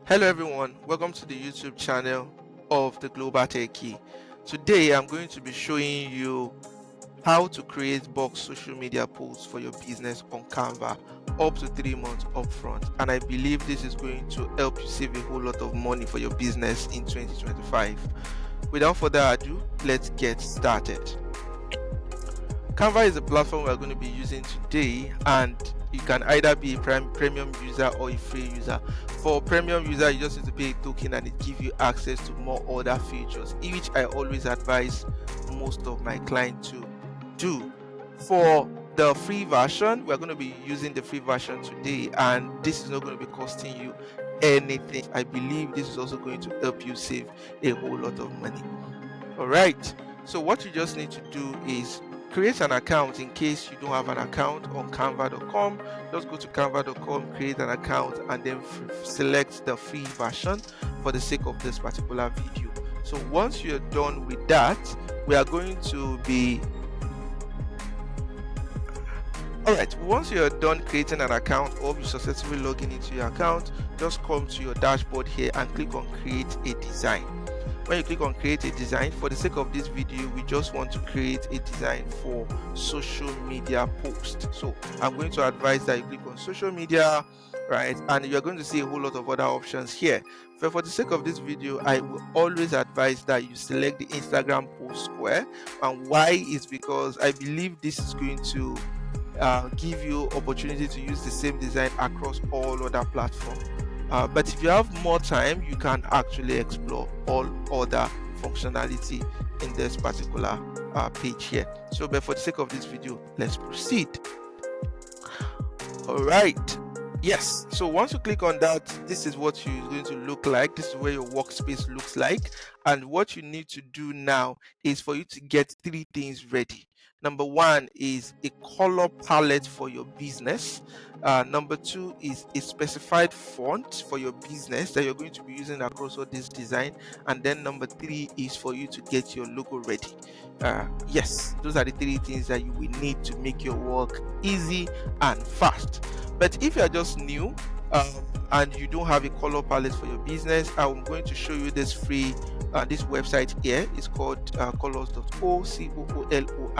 Hello everyone, welcome to the YouTube channel of the Global Techie. Today I'm going to be showing you how to create bulk social media posts for your business on Canva up to 3 months upfront, and I believe this is going to help you save a whole lot of money for your business in 2025. Without further ado, let's get started. Canva is the platform we're going to be using today, and you can either be a premium user or a free user. For premium user, you just need to pay a token and it gives you access to more other features, which I always advise most of my clients to do. For the free version, we're going to be using the free version today, and this is not going to be costing you anything. I believe this is also going to help you save a whole lot of money. All right, so what you just need to do is create an account. In case you don't have an account on canva.com, just go to canva.com, create an account, and then select the free version for the sake of this particular video. So once you're done with that, we are going to be once you're done creating an account or you successfully logging into your account, just come to your dashboard here and click on create a design. When you click on create a design, for the sake of this video, we just want to create a design for social media post. So I'm going to advise that you click on social media, right? And you're going to see a whole lot of other options here. But for the sake of this video, I will always advise that you select the Instagram post square. And why is because I believe this is going to give you opportunity to use the same design across all other platforms. But if you have more time, you can actually explore all other functionality in this particular page here. So, but for the sake of this video, let's proceed. All right. Yes. So once you click on that, this is what you're going to look like. This is where your workspace looks like. And what you need to do now is for you to get 3 things ready. Number 1 is a color palette for your business. Number 2 is a specified font for your business that you're going to be using across all this design. And then number 3 is for you to get your logo ready. Yes, those are the 3 things that you will need to make your work easy and fast. But if you're just new and you don't have a color palette for your business, I'm going to show you this free this website here. It's called colors.co,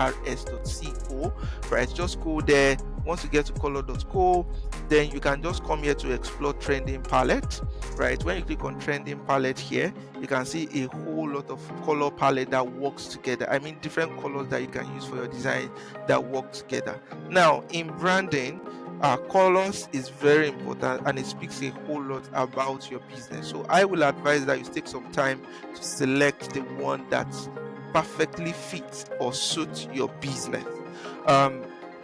colors.co, right? Just go there. Once you get to color.co, then you can just come here to explore trending palette, right? When you click on trending palette here, you can see a whole lot of color palette that works together. I mean, different colors that you can use for your design that work together. Now, in branding, colors is very important and it speaks a whole lot about your business. So I will advise that you take some time to select the one that perfectly fits or suits your business.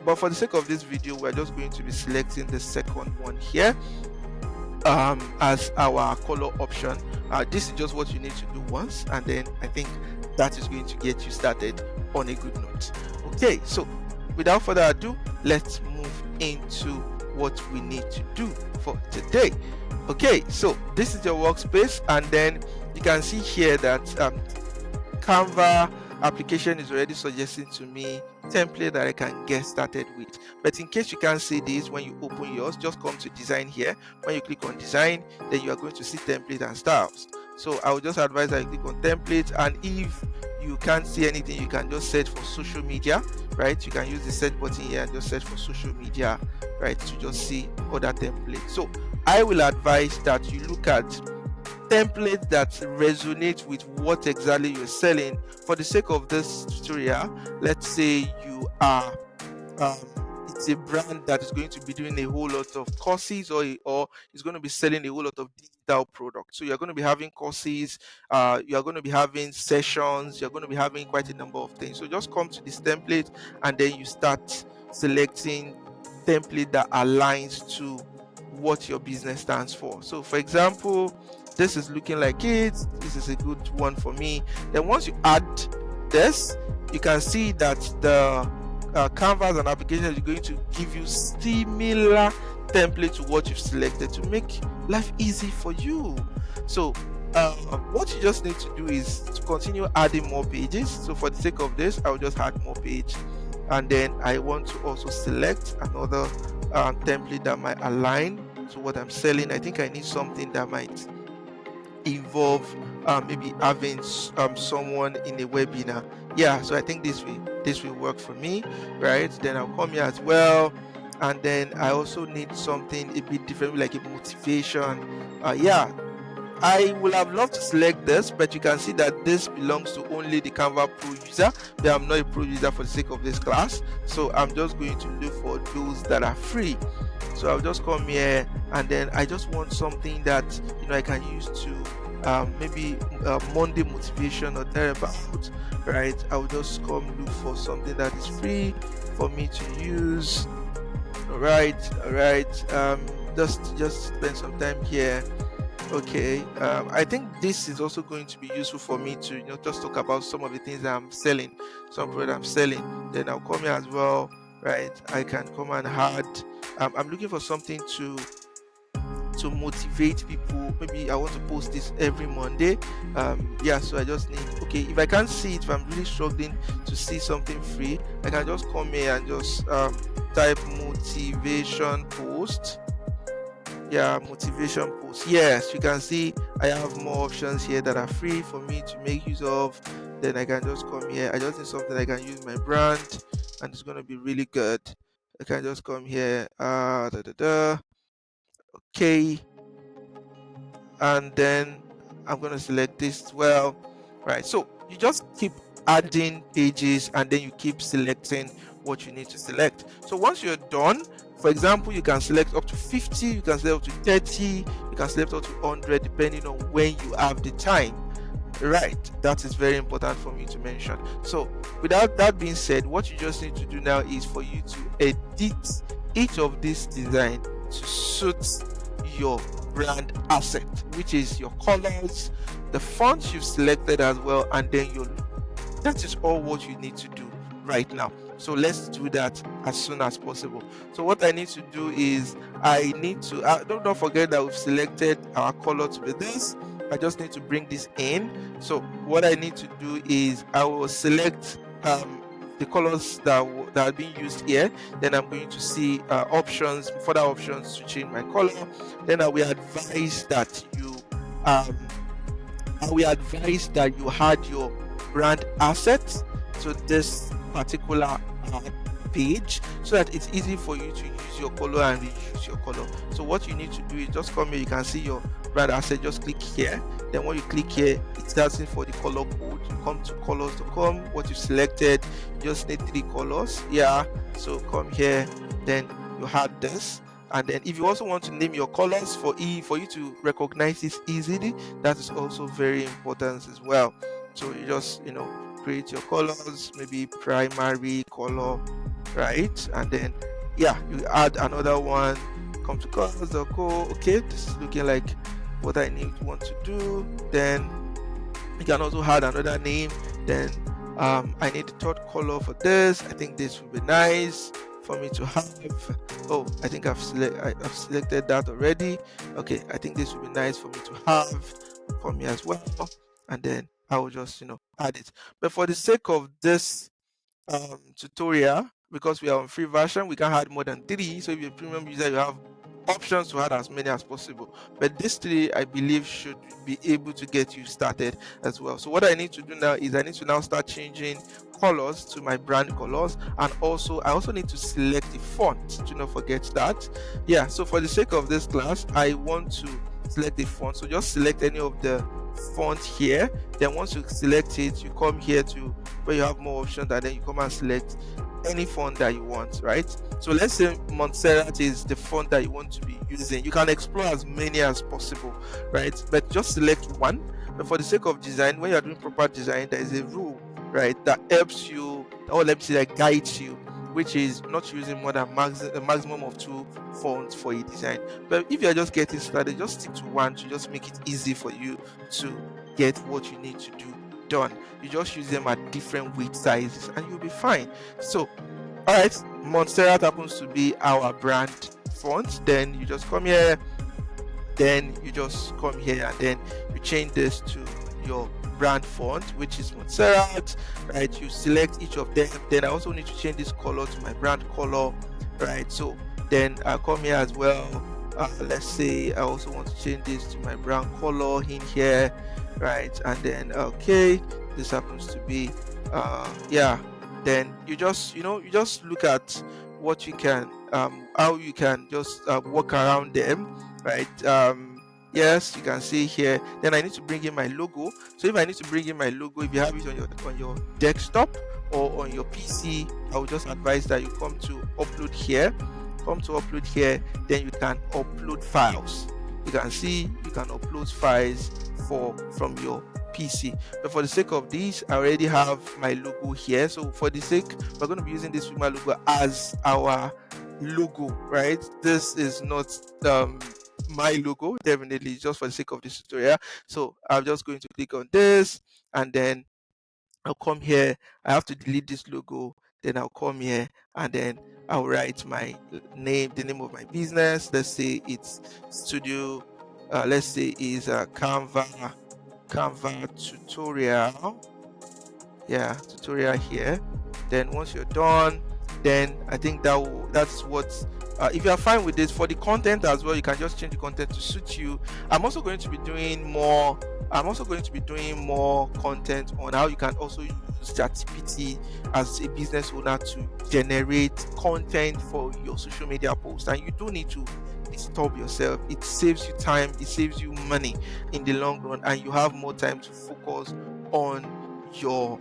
But for the sake of this video, we're just going to be selecting the second one here as our color option. This is just what you need to do once, and then I think that is going to get you started on a good note. Okay, so without further ado, let's move into what we need to do for today. Okay, so this is your workspace, and then you can see here that Canva application is already suggesting to me template that I can get started with. But in case you can't see this, when you open yours, just come to design here. When you click on design, then you are going to see template and styles. So I would just advise that you click on template, and if you can't see anything, you can just search for social media, right? You can use the search button here and just search for social media, right, to just see other templates. So I will advise that you look at templates that resonate with what exactly you're selling. For the sake of this tutorial, let's say you are it's a brand that is going to be doing a whole lot of courses, or is going to be selling a whole lot of digital products. So you're going to be having courses, you're going to be having sessions, you're going to be having quite a number of things. So just come to this template and then you start selecting template that aligns to what your business stands for. So for example, this is looking like it. This is a good one for me. Then once you add this, you can see that the Canva as an application is going to give you similar template to what you've selected to make life easy for you. So what you just need to do is to continue adding more pages. So for the sake of this, I'll just add more page, and then I want to also select another template that might align to what I'm selling. I think I need something that might involve maybe having someone in a webinar. Yeah, so I think this will work for me, right? Then I'll come here as well, and then I also need something a bit different, like a motivation. Yeah, I would have loved to select this, but you can see that this belongs to only the Canva Pro user, but I'm not a Pro user for the sake of this class, so I'm just going to look for those that are free. So I'll just come here, and then I just want something that I can use to maybe Monday motivation or thereabout, right? I'll just come look for something that is free for me to use. All right. Just spend some time here. Okay, I think this is also going to be useful for me to just talk about some of the things that I'm selling, some product I'm selling. Then I'll come here as well, right? I can come and add. I'm looking for something to motivate people. Maybe I want to post this every Monday. Yeah, so I just need, okay, if I can't see it, if I'm really struggling to see something free, I can just come here and just type motivation post. Yeah, motivation post. Yes, you can see I have more options here that are free for me to make use of. Then I can just come here. I just need something I can use my brand, and it's going to be really good. I can just come here. Okay, and then I'm going to select this as well. Right, so you just keep adding pages, and then you keep selecting what you need to select. So once you're done, for example, you can select up to 50, you can select up to 30, you can select up to 100, depending on when you have the time. Right, that is very important for me to mention. So without that being said, what you just need to do now is for you to edit each of this design to suit your brand asset, which is your colors, the fonts you've selected as well, and then your look. That is all what you need to do right now. So let's do that as soon as possible. So what I need to do is I need to don't forget that we've selected our color to be this. I just need to bring this in. So what I need to do is I will select the colors that are being used here. Then I'm going to see further options to change my color. Then I will advise that you add your brand assets to this particular page, so that it's easy for you to use your color and reuse your color. So what you need to do is just come here. You can see your brand asset. Just click here. Then when you click here, it's asking for the color code. You come to colors.com. What you selected, you just need 3 colors. Yeah, so come here, then you add this. And then if you also want to name your colors for you to recognize this easily, that is also very important as well. So you just create your colors, maybe primary color, right? And then yeah, you add another one. Come to colors.co. Okay, this is looking like what I want to do. Then you can also add another name. Then I need the 3rd color for this. I think this would be nice for me to have. Oh, I think I've selected that already. Okay, I think this would be nice for me to have for me as well. And then I will just add it. But for the sake of this tutorial, because we are on free version, we can add more than 3. So if you're a premium user, you have options to add as many as possible. But this 3, I believe, should be able to get you started as well. So what I need to do now is I need to now start changing colors to my brand colors, and I also need to select the font. Do not forget that. Yeah, so for the sake of this class, I want to select the font. So just select any of the font here. Then once you select it, you come here to where you have more options, and then you come and select any font that you want, right? So let's say Montserrat is the font that you want to be using. You can explore as many as possible, right? But just select one. But for the sake of design, when you're doing proper design, there is a rule, right, that helps you, or let me say that guides you, which is not using more than a maximum of 2 fonts for a design. But if you're just getting started, just stick to one to just make it easy for you to get what you need to do done. You just use them at different weight sizes and you'll be fine. So all right, Montserrat happens to be our brand font. Then you just come here, and then you change this to your brand font, which is Montserrat, right? You select each of them. Then I also need to change this color to my brand color, right? So then I come here as well, let's say I also want to change this to my brown color in here, right? And then okay, this happens to be yeah, then you just look at what you can how you can just work around them, right? Yes, you can see here. Then I need to bring in my logo. So if I need to bring in my logo, if you have it on your desktop or on your PC, I would just advise that you come to upload here. Then you can upload files. You can see you can upload files from your PC. But for the sake of this, I already have my logo here. So for the sake, we're going to be using this Figma logo as our logo, right? This is not my logo, definitely, just for the sake of this tutorial. So I'm just going to click on this, and then I'll come here. I have to delete this logo. Then I'll come here, and then I'll write my name, the name of my business. Let's say it's Studio. Let's say is Canva tutorial. Yeah, tutorial here. Then once you're done, then I think that's what. If you are fine with this, for the content as well, you can just change the content to suit you. I'm also going to be doing more content on how you can also use ChatGPT as a business owner to generate content for your social media posts, and you don't need to disturb yourself. It saves you time, it saves you money in the long run, and you have more time to focus on your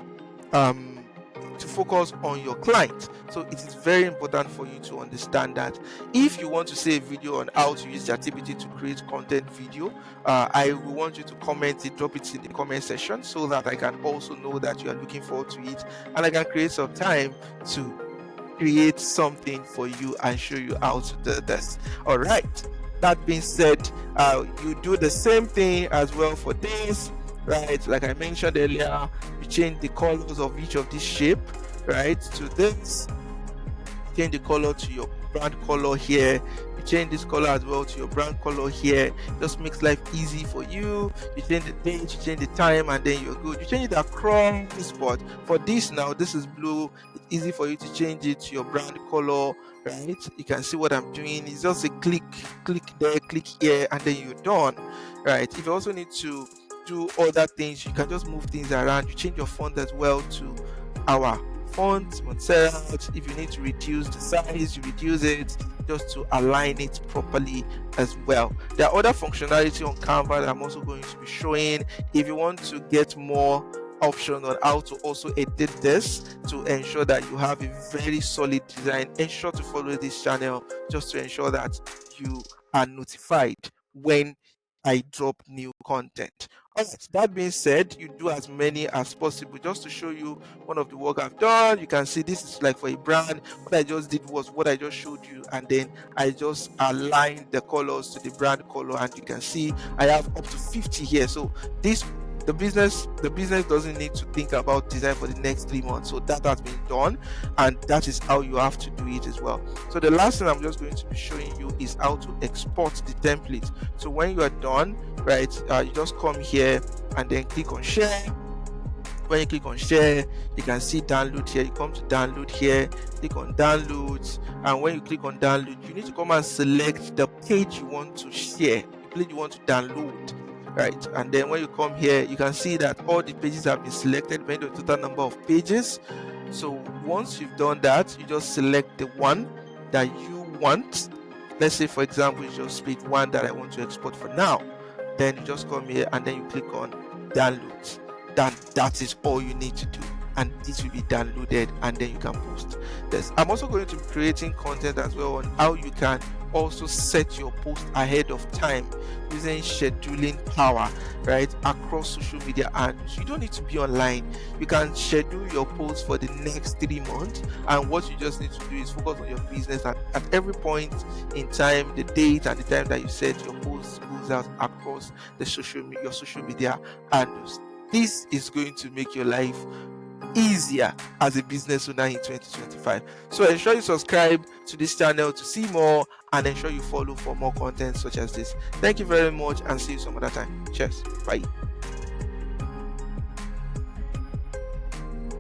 client. So it is very important for you to understand that if you want to see a video on how to use ChatGPT to create content video, I will want you to comment it, drop it in the comment section, so that I can also know that you are looking forward to it, and I can create some time to create something for you and show you how to do this. All right, that being said, you do the same thing as well for this, right? Like I mentioned earlier, you change the colors of each of this shape, right, to this. Change the color to your brand color here. You change this color as well to your brand color here. Just makes life easy for you. You change the date, you change the time, and then you're good. You change it across the spot. For this now, this is blue. It's easy for you to change it to your brand color, right? You can see what I'm doing. It's just a click there, click here, and then you're done, right? If you also need to do other things, you can just move things around. You change your font as well to our font, Montserrat. If you need to reduce the size, you reduce it just to align it properly as well. There are other functionality on Canva that I'm also going to be showing. If you want to get more option on how to also edit this to ensure that you have a very solid design, ensure to follow this channel just to ensure that you are notified when I drop new content. Alright, that being said, you do as many as possible. Just to show you one of the work I've done, you can see this is like for a brand. What I just did was what I just showed you, and then I just aligned the colors to the brand color, and you can see I have up to 50 here. So the business doesn't need to think about design for the next 3 months. So that has been done, and that is how you have to do it as well. So the last thing I'm just going to be showing you is how to export the template. So when you are done, right, you just come here and then click on share. When you click on share, you can see download here. You come to download here, click on downloads, and when you click on download, you need to come and select the page you want to share, the page you want to download, right? And then when you come here, you can see that all the pages have been selected by the total number of pages. So once you've done that, you just select the one that you want. Let's say, for example, you just pick one that I want to export for now. Then you just come here and then you click on download. That is all you need to do, and this will be downloaded, and then you can post this. I'm also going to be creating content as well on how you can also set your post ahead of time using scheduling power, right, across social media handles. You don't need to be online. You can schedule your posts for the next 3 months, and what you just need to do is focus on your business at every point in time, the date and the time that you set your post goes out across your social media handles. This is going to make your life easier as a business owner in 2025. So ensure you subscribe to this channel to see more, and ensure you follow for more content such as this. Thank you very much, and see you some other time. Cheers. Bye.